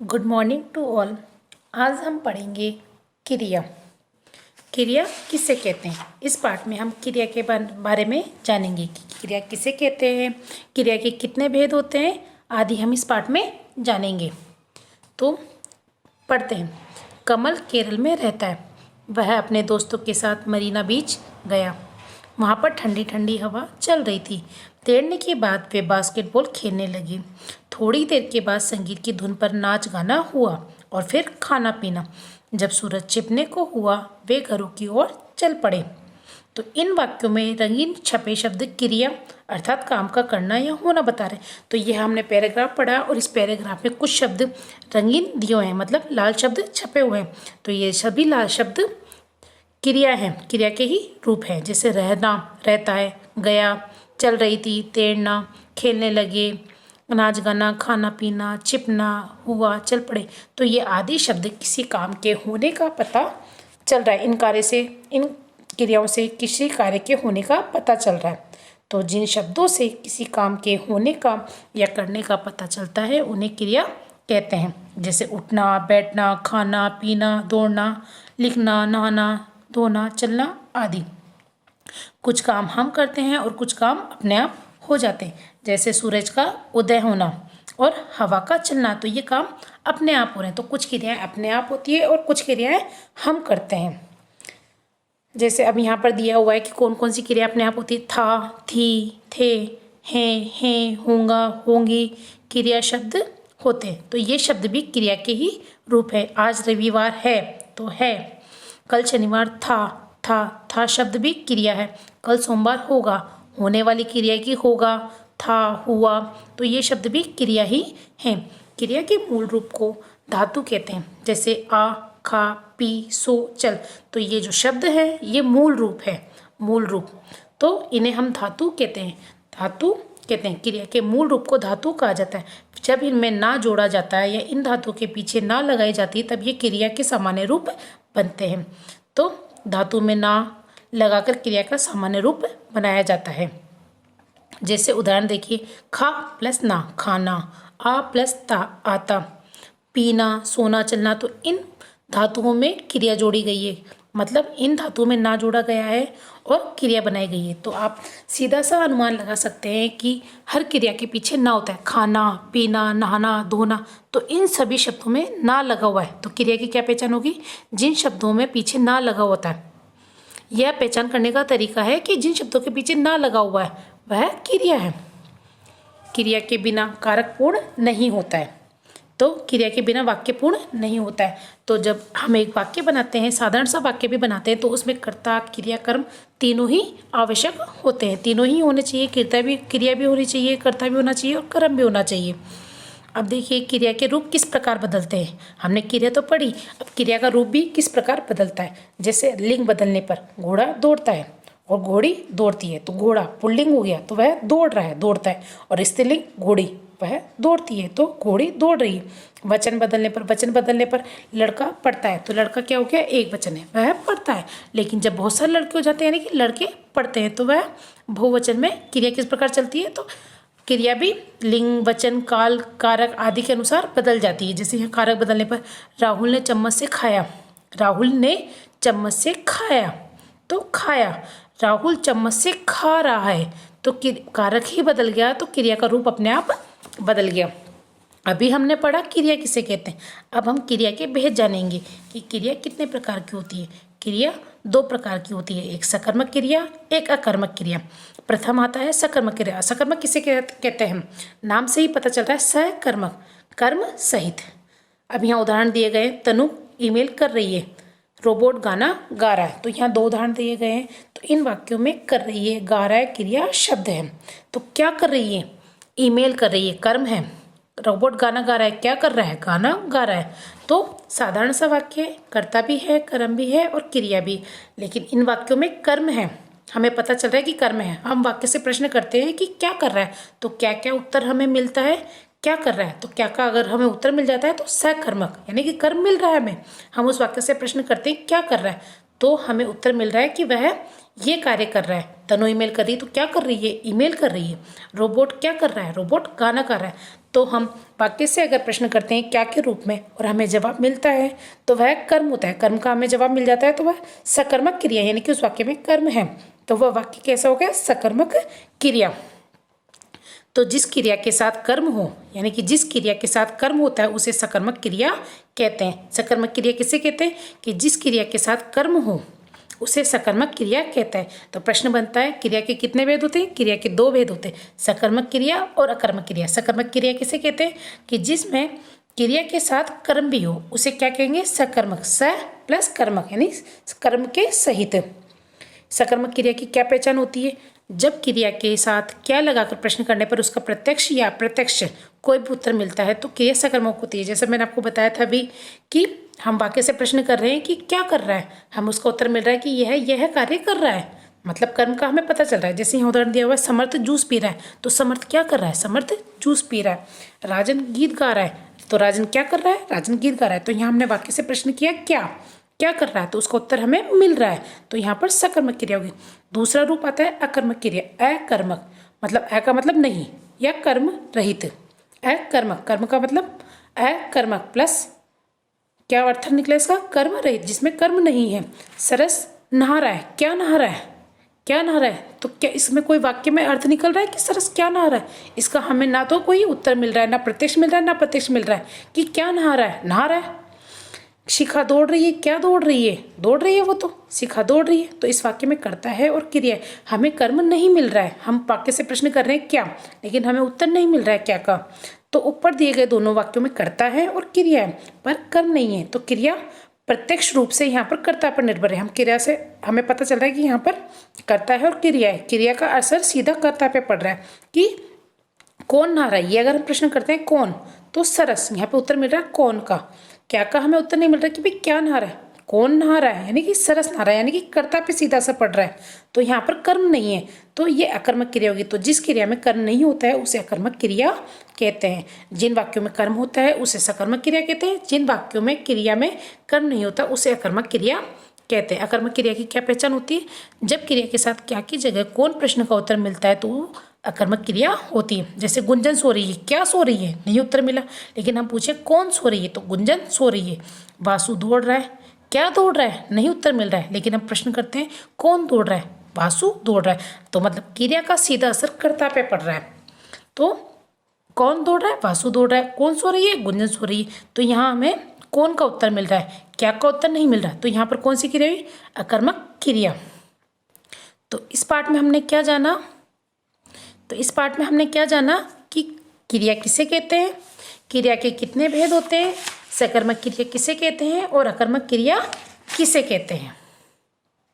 Good morning to all. आज हम पढ़ेंगे क्रिया। क्रिया किसे कहते हैं। इस पाठ में हम क्रिया के बारे में जानेंगे कि क्रिया किसे कहते हैं, क्रिया के कितने भेद होते हैं आदि हम इस पाठ में जानेंगे। तो पढ़ते हैं। कमल केरल में रहता है। वह अपने दोस्तों के साथ मरीना बीच गया। वहाँ पर ठंडी ठंडी हवा चल रही थी। तैरने के बाद वे बास्केटबॉल खेलने लगे। थोड़ी देर के बाद संगीत की धुन पर नाच गाना हुआ और फिर खाना पीना। जब सूरज छिपने को हुआ वे घरों की ओर चल पड़े। तो इन वाक्यों में रंगीन छपे शब्द क्रिया अर्थात काम का करना या होना बता रहे। तो यह हमने पैराग्राफ पढ़ा और इस पैराग्राफ में कुछ शब्द रंगीन दिए हुए हैं, मतलब लाल शब्द छपे हुए हैं। तो ये सभी लाल शब्द क्रिया है, क्रिया के ही रूप है। जैसे रहना, रहता है, गया, चल रही थी, तैरना, खेलने लगे, नाच गाना, खाना पीना, छिपना, हुआ, चल पड़े। तो ये आदि शब्द किसी काम के होने का पता चल रहा है। इन कार्य से, इन क्रियाओं से किसी कार्य के होने का पता चल रहा है। तो जिन शब्दों से किसी काम के होने का या करने का पता चलता है उन्हें क्रिया कहते हैं। जैसे उठना, बैठना, खाना पीना, दौड़ना, लिखना, नहाना, धोना, चलना आदि। कुछ काम हम करते हैं और कुछ काम अपने आप हो जाते हैं। जैसे सूरज का उदय होना और हवा का चलना, तो ये काम अपने आप हो रहे हैं। तो कुछ क्रियाएं अपने आप होती है और कुछ क्रियाएं हम करते हैं। जैसे अब यहाँ पर दिया हुआ है कि कौन कौन सी क्रिया अपने आप होती है। था, थी, थे, हैं, होगा, होंगी क्रिया शब्द होते हैं। तो ये शब्द भी क्रिया के ही रूप है। आज रविवार है तो है। कल शनिवार था शब्द भी क्रिया है। कल सोमवार होगा, होने वाली क्रिया की होगा, था, हुआ। तो ये शब्द भी क्रिया ही हैं। क्रिया के मूल रूप को धातु कहते हैं। जैसे आ, खा, पी, सो, चल। तो ये जो शब्द है ये मूल रूप है, मूल रूप। तो इन्हें हम धातु कहते हैं। धातु कहते हैं क्रिया के मूल रूप को धातु कहा जाता है। जब इनमें ना जोड़ा जाता है या इन धातु के पीछे ना लगाई जाती है तब ये क्रिया के सामान्य रूप बनते हैं। तो धातु में ना लगाकर क्रिया का सामान्य रूप बनाया जाता है। जैसे उदाहरण देखिए, खा प्लस ना खाना, आ प्लस ता आता, पीना, सोना, चलना। तो इन धातुओं में क्रिया जोड़ी गई है, मतलब इन धातुओं में ना जोड़ा गया है और क्रिया बनाई गई है। तो आप सीधा सा अनुमान लगा सकते हैं कि हर क्रिया के पीछे ना होता है। खाना, पीना, नहाना, धोना, तो इन सभी शब्दों में ना लगा हुआ है। तो क्रिया की क्या पहचान होगी? जिन शब्दों में पीछे ना लगा होता है। यह पहचान करने का तरीका है कि जिन शब्दों के पीछे ना लगा हुआ है वह क्रिया है। क्रिया के बिना कारक पूर्ण नहीं होता है, तो क्रिया के बिना वाक्य पूर्ण नहीं होता है। तो जब हम एक वाक्य बनाते हैं, साधारण सा वाक्य भी बनाते हैं, तो उसमें कर्ता, क्रिया, कर्म तीनों ही आवश्यक होते हैं। तीनों ही होने चाहिए। क्रिया भी होनी चाहिए, कर्ता भी होना चाहिए और कर्म भी होना चाहिए। अब देखिए क्रिया के रूप किस प्रकार बदलते हैं। हमने क्रिया तो पढ़ी, अब क्रिया का रूप भी किस प्रकार बदलता है। जैसे लिंग बदलने पर घोड़ा दौड़ता है और घोड़ी दौड़ती है। तो घोड़ा पुल्लिंग हो गया तो वह दौड़ रहा है, दौड़ता है। और स्त्रीलिंग घोड़ी, वह दौड़ती है तो घोड़ी दौड़ रही है। वचन बदलने पर लड़का पढ़ता है तो लड़का क्या हो गया? एक वचन है, वह पढ़ता है। लेकिन जब बहुत सारे लड़के हो जाते हैं यानी कि लड़के पढ़ते हैं तो वह बहुवचन में क्रिया किस प्रकार चलती है। तो क्रिया भी लिंग, वचन, काल, कारक आदि के अनुसार बदल जाती है। जैसे यहाँ कारक बदलने पर राहुल ने चम्मच से खाया, राहुल ने चम्मच से खाया तो खाया। राहुल चम्मच से खा रहा है तो कारक ही बदल गया, तो क्रिया का रूप अपने आप बदल गया। अभी हमने पढ़ा क्रिया किसे कहते हैं। अब हम क्रिया के भेद जानेंगे कि क्रिया कितने प्रकार की होती है। क्रिया दो प्रकार की होती है, एक सकर्मक क्रिया, एक अकर्मक क्रिया। प्रथम आता है सकर्मक क्रिया। सकर्मक किसे कहते हैं? नाम से ही पता चलता है, सकर्मक, कर्म सहित। अब यहाँ उदाहरण दिए गए, तनु ईमेल कर रही है, रोबोट गाना गा रहा है। तो यहाँ दो उदाहरण दिए गए हैं। तो इन वाक्यों में कर रही है, गा रहा है क्रिया शब्द है। तो क्या कर रही है? ईमेल कर रही है, कर्म है। रोबोट गाना गा रहा है, क्या कर रहा है? गाना गा रहा है। तो साधारण सा वाक्य, कर्ता भी है, कर्म भी है और क्रिया भी। लेकिन इन वाक्यों में कर्म है, हमें पता चल रहा है कि कर्म है। हम वाक्य से प्रश्न करते हैं कि क्या कर रहा है, तो क्या क्या उत्तर हमें मिलता है? क्या कर रहा है, तो क्या का अगर हमें उत्तर मिल जाता है तो सकर्मक यानी कि कर्म मिल रहा है हमें। हम उस वाक्य से प्रश्न करते हैं क्या कर रहा है, तो हमें उत्तर मिल रहा है कि वह ये कार्य कर रहा है। तनु ईमेल कर रही है तो क्या कर रही है? ईमेल कर रही है। रोबोट क्या कर रहा है? रोबोट गाना गा रहा है। तो हम वाक्य से अगर प्रश्न करते हैं क्या के रूप में और हमें जवाब मिलता है तो वह कर्म होता है। कर्म का हमें जवाब मिल जाता है तो वह सकर्मक क्रिया, यानी कि उस वाक्य में कर्म है, तो वह वाक्य कैसा हो गया? सकर्मक क्रिया। तो जिस क्रिया के साथ कर्म हो, यानी कि जिस क्रिया के साथ कर्म होता है उसे सकर्मक क्रिया कहते हैं। सकर्मक क्रिया किसे कहते हैं? कि जिस क्रिया के साथ कर्म हो उसे सकर्मक क्रिया कहता है। तो प्रश्न बनता है क्रिया के कितने भेद होते हैं? क्रिया के 2 भेद होते हैं, सकर्मक क्रिया और अकर्मक क्रिया। सकर्मक क्रिया किसे कहते हैं? कि जिसमें क्रिया के साथ कर्म भी हो उसे क्या कहेंगे? सकर्मक। स प्लस कर्मक यानी कर्म के सहित। सकर्मक क्रिया की क्या पहचान होती है? जब क्रिया के साथ क्या लगाकर प्रश्न करने पर उसका प्रत्यक्ष या अप्रत्यक्ष कोई भी उत्तर मिलता है तो क्रिया सकर्मक होती है। जैसे मैंने आपको बताया था अभी कि हम वाक्य से प्रश्न कर रहे हैं कि क्या कर रहा है, हम उसका उत्तर मिल रहा है कि यह कार्य कर रहा है, मतलब कर्म का हमें पता चल रहा है। जैसे यहाँ उदाहरण दिया हुआ है समर्थ जूस पी रहा है, तो समर्थ क्या कर रहा है? समर्थ जूस पी रहा है। राजन गीत गा रहा है, तो राजन क्या कर रहा है? राजन गीत गा रहा है। तो यहाँ हमने वाक्य से प्रश्न किया क्या कर रहा है, तो उसका उत्तर हमें मिल रहा है, तो यहाँ पर सकर्मक क्रिया होगी। दूसरा रूप आता है अकर्मक क्रिया। अकर्मक मतलब अ का मतलब नहीं या कर्म रहित। अकर्मक, कर्म का मतलब अकर्मक प्लस क्या अर्थ निकला इसका? कर्म रहित, जिसमें कर्म नहीं है। सरस नहा रहा है, क्या नहा रहा है? क्या नहा रहा है, तो क्या इसमें कोई वाक्य में अर्थ निकल रहा है कि सरस क्या नहा रहा है? इसका हमें ना तो कोई उत्तर मिल रहा है, ना प्रत्यक्ष मिल रहा है, ना प्रत्यक्ष मिल रहा है कि क्या नहा रहा है। नहा रहा है। शिखा दौड़ रही है, क्या दौड़ रही है? दौड़ रही है वो, तो शिखा दौड़ रही है। तो इस वाक्य में कर्ता है और क्रिया है, हमें कर्म नहीं मिल रहा है। हम वाक्य से प्रश्न कर रहे हैं क्या, लेकिन हमें उत्तर नहीं मिल रहा है क्या का। तो ऊपर दिए गए दोनों वाक्यों में कर्ता है और क्रिया है पर कर्म नहीं है, तो क्रिया प्रत्यक्ष रूप से यहाँ पर कर्ता पर निर्भर है। हम क्रिया से हमें पता चल रहा है कि यहाँ पर कर्ता है और क्रिया है, क्रिया का असर सीधा कर्ता पे पड़ रहा है कि कौन नहा रहा है। ये अगर हम प्रश्न करते हैं कौन, तो सरस, यहाँ पे उत्तर मिल रहा है कौन का। क्या का हमें उत्तर नहीं मिल रहा कि भाई क्या नहा रहा है, कौन नहा रहा है, यानी कि सरस नहा रहा है, यानी कि कर्ता पे सीधा असर पड़ रहा है। तो यहाँ पर कर्म नहीं है, तो ये अकर्मक क्रिया होगी। तो जिस क्रिया में कर्म नहीं होता है उसे अकर्मक क्रिया कहते हैं। जिन वाक्यों में कर्म होता है उसे सकर्मक क्रिया कहते हैं। जिन वाक्यों में क्रिया में कर्म नहीं होता उसे अकर्मक क्रिया कहते हैं। अकर्मक क्रिया की क्या पहचान होती है? जब क्रिया के साथ क्या की जगह कौन प्रश्न का उत्तर मिलता है तो अकर्मक क्रिया होती है। जैसे गुंजन सो रही है, क्या सो रही है? नहीं उत्तर मिला, लेकिन हम पूछे कौन सो रही है, तो गुंजन सो रही है। वासु दौड़ रहा है, क्या दौड़ रहा है? नहीं उत्तर मिल रहा है, लेकिन हम प्रश्न करते हैं कौन दौड़ रहा है? वासु दौड़ रहा है। तो मतलब क्रिया का सीधा असर कर्ता पे पड़ रहा है। तो कौन दौड़ रहा है? वासु दौड़ रहा है। कौन सो रही है? गुंजन सो रही है। तो यहाँ हमें कौन का उत्तर मिल रहा है, क्या का उत्तर नहीं मिल रहा। तो यहाँ पर कौन सी क्रिया हुई? अकर्मक क्रिया। तो इस पार्ट में हमने क्या जाना? कि क्रिया किसे कहते हैं, क्रिया के कितने भेद होते हैं, सकर्मक क्रिया किसे कहते हैं और अकर्मक क्रिया किसे कहते हैं।